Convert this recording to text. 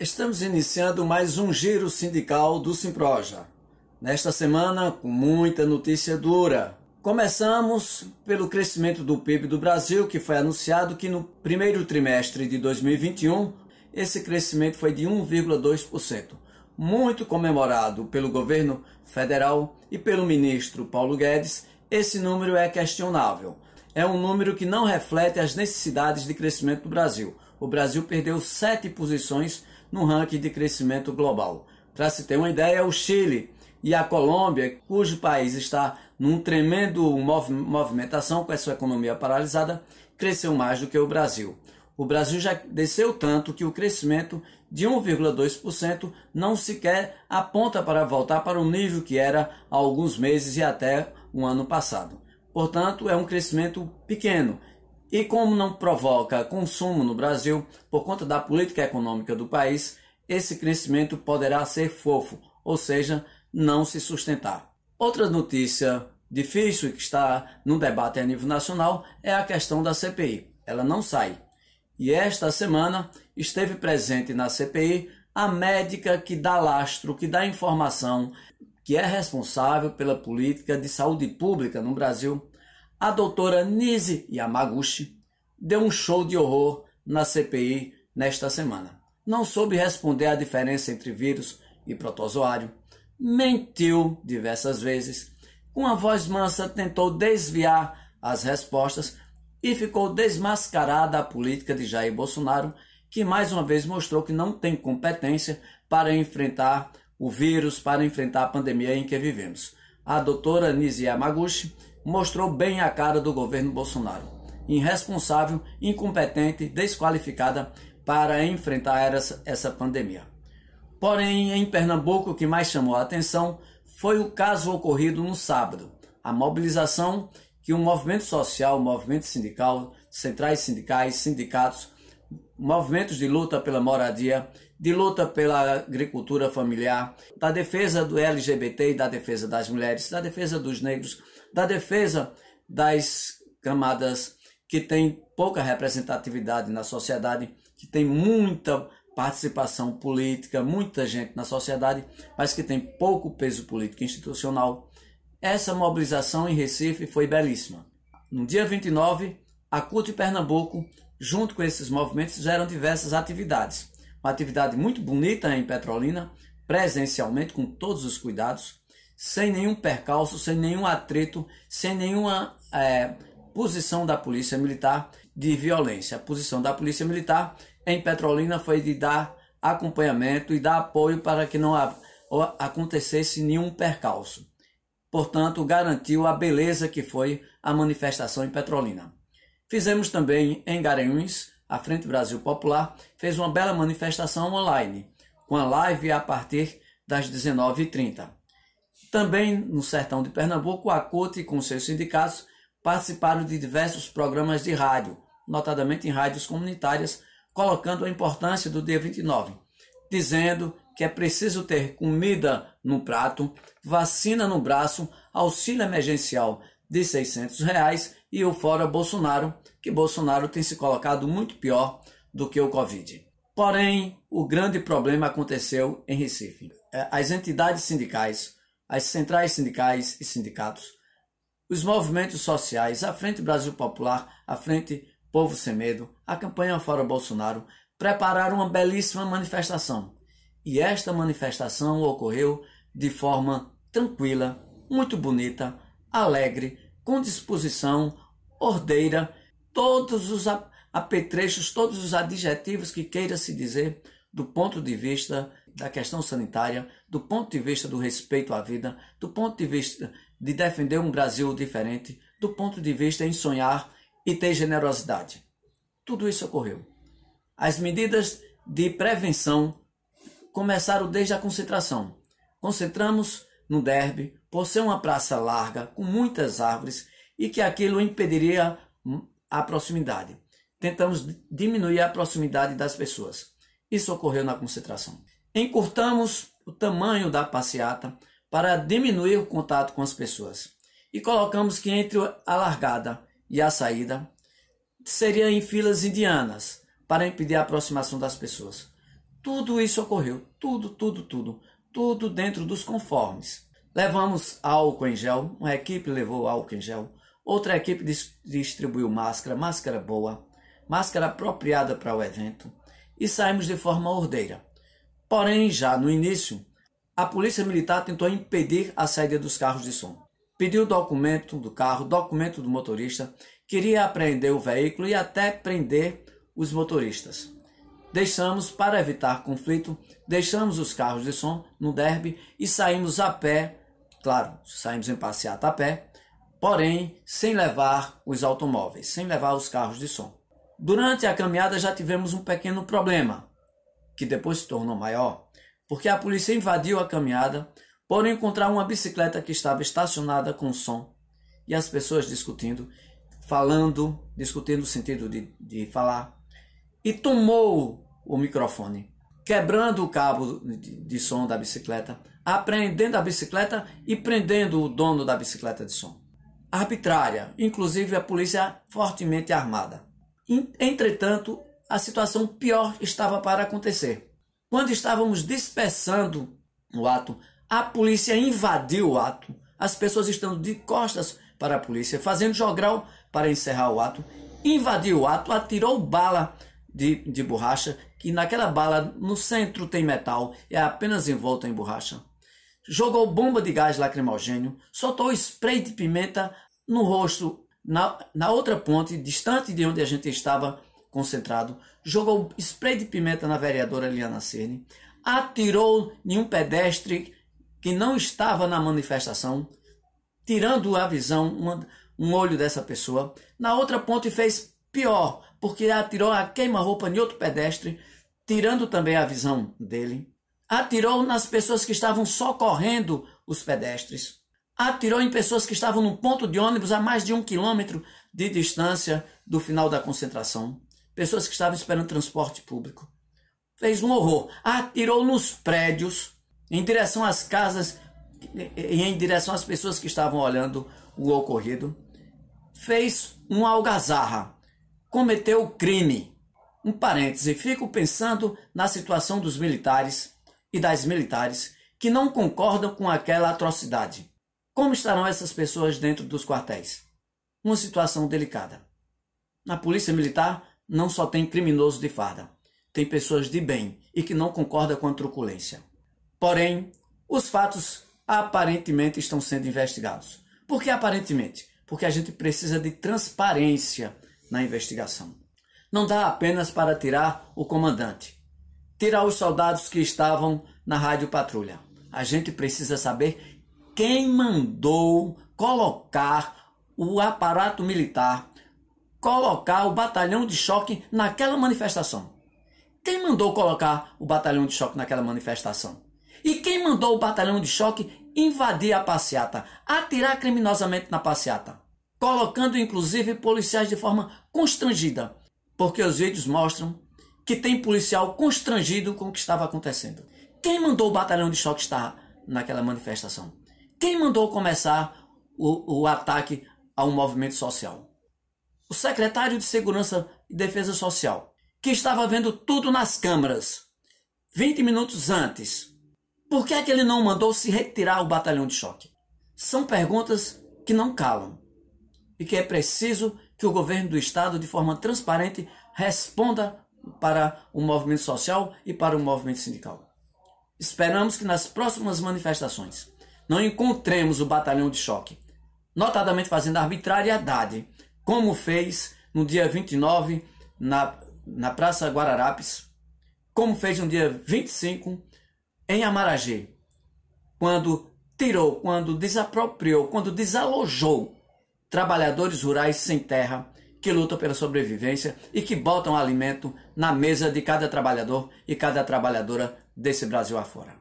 Estamos iniciando mais um giro sindical do Simproja. Nesta semana, com muita notícia dura. Começamos pelo crescimento do PIB do Brasil, que foi anunciado que no primeiro trimestre de 2021, esse crescimento foi de 1,2%. Muito comemorado pelo governo federal e pelo ministro Paulo Guedes, esse número é questionável. É um número que não reflete as necessidades de crescimento do Brasil. O Brasil perdeu 7 posições no ranking de crescimento global. Para se ter uma ideia, o Chile e a Colômbia, cujo país está num tremendo movimentação com a sua economia paralisada, cresceu mais do que o Brasil. O Brasil já desceu tanto que o crescimento de 1,2% não sequer aponta para voltar para o nível que era há alguns meses e até um ano passado. Portanto, é um crescimento pequeno. E como não provoca consumo no Brasil, por conta da política econômica do país, esse crescimento poderá ser fofo, ou seja, não se sustentar. Outra notícia difícil que está no debate a nível nacional é a questão da CPI. Ela não sai. E esta semana esteve presente na CPI a médica que dá lastro, que dá informação, que é responsável pela política de saúde pública no Brasil. A doutora Nise Yamaguchi deu um show de horror na CPI nesta semana. Não soube responder a diferença entre vírus e protozoário, mentiu diversas vezes, com a voz mansa tentou desviar as respostas e ficou desmascarada a política de Jair Bolsonaro, que mais uma vez mostrou que não tem competência para enfrentar o vírus, para enfrentar a pandemia em que vivemos. A doutora Nise Yamaguchi mostrou bem a cara do governo Bolsonaro. Irresponsável, incompetente, desqualificada para enfrentar essa pandemia. Porém, em Pernambuco, o que mais chamou a atenção foi o caso ocorrido no sábado. A mobilização que o movimento social, o movimento sindical, centrais sindicais, sindicatos, movimentos de luta pela moradia, de luta pela agricultura familiar, da defesa do LGBT e da defesa das mulheres, da defesa dos negros, da defesa das camadas que têm pouca representatividade na sociedade, que tem muita participação política, muita gente na sociedade, mas que tem pouco peso político institucional. Essa mobilização em Recife foi belíssima. No dia 29, a CUT Pernambuco, junto com esses movimentos, fizeram diversas atividades. Uma atividade muito bonita em Petrolina, presencialmente, com todos os cuidados, sem nenhum percalço, sem nenhum atrito, sem nenhuma posição da Polícia Militar de violência. A posição da Polícia Militar em Petrolina foi de dar acompanhamento e dar apoio para que não acontecesse nenhum percalço. Portanto, garantiu a beleza que foi a manifestação em Petrolina. Fizemos também em Garanhuns, a Frente Brasil Popular fez uma bela manifestação online, com a live a partir das 19h30. Também no sertão de Pernambuco, a CUT com seus sindicatos participaram de diversos programas de rádio, notadamente em rádios comunitárias, colocando a importância do dia 29, dizendo que é preciso ter comida no prato, vacina no braço, auxílio emergencial de R$600 e o fora Bolsonaro, que Bolsonaro tem se colocado muito pior do que o Covid. Porém, o grande problema aconteceu em Recife. As entidades sindicais, as centrais sindicais e sindicatos, os movimentos sociais, a Frente Brasil Popular, a Frente Povo Sem Medo, a campanha Fora Bolsonaro, prepararam uma belíssima manifestação. E esta manifestação ocorreu de forma tranquila, muito bonita, alegre, com disposição, ordeira, todos os apetrechos, todos os adjetivos que queira se dizer do ponto de vista da questão sanitária, do ponto de vista do respeito à vida, do ponto de vista de defender um Brasil diferente, do ponto de vista em sonhar e ter generosidade. Tudo isso ocorreu. As medidas de prevenção começaram desde a concentração. Concentramos no derby, por ser uma praça larga, com muitas árvores, e que aquilo impediria a proximidade. Tentamos diminuir a proximidade das pessoas. Isso ocorreu na concentração. Encurtamos o tamanho da passeata para diminuir o contato com as pessoas. E colocamos que entre a largada e a saída seria em filas indianas, para impedir a aproximação das pessoas. Tudo isso ocorreu, tudo dentro dos conformes. Levamos álcool em gel, uma equipe levou álcool em gel, outra equipe distribuiu máscara boa, máscara apropriada para o evento, e saímos de forma ordeira. Porém, já no início, a Polícia Militar tentou impedir a saída dos carros de som. Pediu documento do carro, documento do motorista, queria apreender o veículo e até prender os motoristas. Para evitar conflito, deixamos os carros de som no derby e saímos a pé, claro, saímos em passeata a pé, porém sem levar os automóveis, sem levar os carros de som. Durante a caminhada já tivemos um pequeno problema, que depois se tornou maior, porque a polícia invadiu a caminhada por encontrar uma bicicleta que estava estacionada com som e as pessoas discutindo no sentido de falar, e tomou o microfone, quebrando o cabo de som da bicicleta, apreendendo a bicicleta e prendendo o dono da bicicleta de som. Arbitrária, inclusive a polícia fortemente armada. Entretanto, a situação pior estava para acontecer. Quando estávamos dispersando o ato, a polícia invadiu o ato, as pessoas estando de costas para a polícia, fazendo jogral para encerrar o ato, invadiu o ato, atirou bala de borracha, que naquela bala no centro tem metal, é apenas envolta em borracha. Jogou bomba de gás lacrimogênio, soltou spray de pimenta no rosto, na outra ponte, distante de onde a gente estava concentrado, jogou spray de pimenta na vereadora Liana Cirne, atirou em um pedestre que não estava na manifestação, tirando a visão, um olho dessa pessoa. Na outra ponte fez pior, porque atirou a queima-roupa em outro pedestre, tirando também a visão dele. Atirou nas pessoas que estavam socorrendo os pedestres. Atirou em pessoas que estavam num ponto de ônibus a mais de 1 quilômetro de distância do final da concentração. Pessoas que estavam esperando transporte público. Fez um horror. Atirou nos prédios, em direção às casas e em direção às pessoas que estavam olhando o ocorrido. Fez uma algazarra. Cometeu crime. Um parêntese, fico pensando na situação dos militares e das militares que não concordam com aquela atrocidade. Como estarão essas pessoas dentro dos quartéis? Uma situação delicada. Na polícia militar não só tem criminoso de farda, tem pessoas de bem e que não concordam com a truculência. Porém, os fatos aparentemente estão sendo investigados. Por que aparentemente? Porque a gente precisa de transparência na investigação. Não dá apenas para tirar o comandante, tirar os soldados que estavam na rádio patrulha. A gente precisa saber quem mandou colocar o aparato militar, colocar o batalhão de choque naquela manifestação. Quem mandou colocar o batalhão de choque naquela manifestação? E quem mandou o batalhão de choque invadir a passeata, atirar criminosamente na passeata, colocando inclusive policiais de forma constrangida, porque os vídeos mostram que tem policial constrangido com o que estava acontecendo. Quem mandou o batalhão de choque estar naquela manifestação? Quem mandou começar o ataque a um movimento social? O secretário de Segurança e Defesa Social, que estava vendo tudo nas câmeras 20 minutos antes. Por que é que ele não mandou se retirar o batalhão de choque? São perguntas que não calam e que é preciso que o governo do estado, de forma transparente, responda para o movimento social e para o movimento sindical. Esperamos que nas próximas manifestações não encontremos o batalhão de choque, notadamente fazendo arbitrariedade, como fez no dia 29 na Praça Guararapes, como fez no dia 25 em Amaragê, quando tirou, quando desapropriou, quando desalojou trabalhadores rurais sem terra que lutam pela sobrevivência e que botam alimento na mesa de cada trabalhador e cada trabalhadora desse Brasil afora.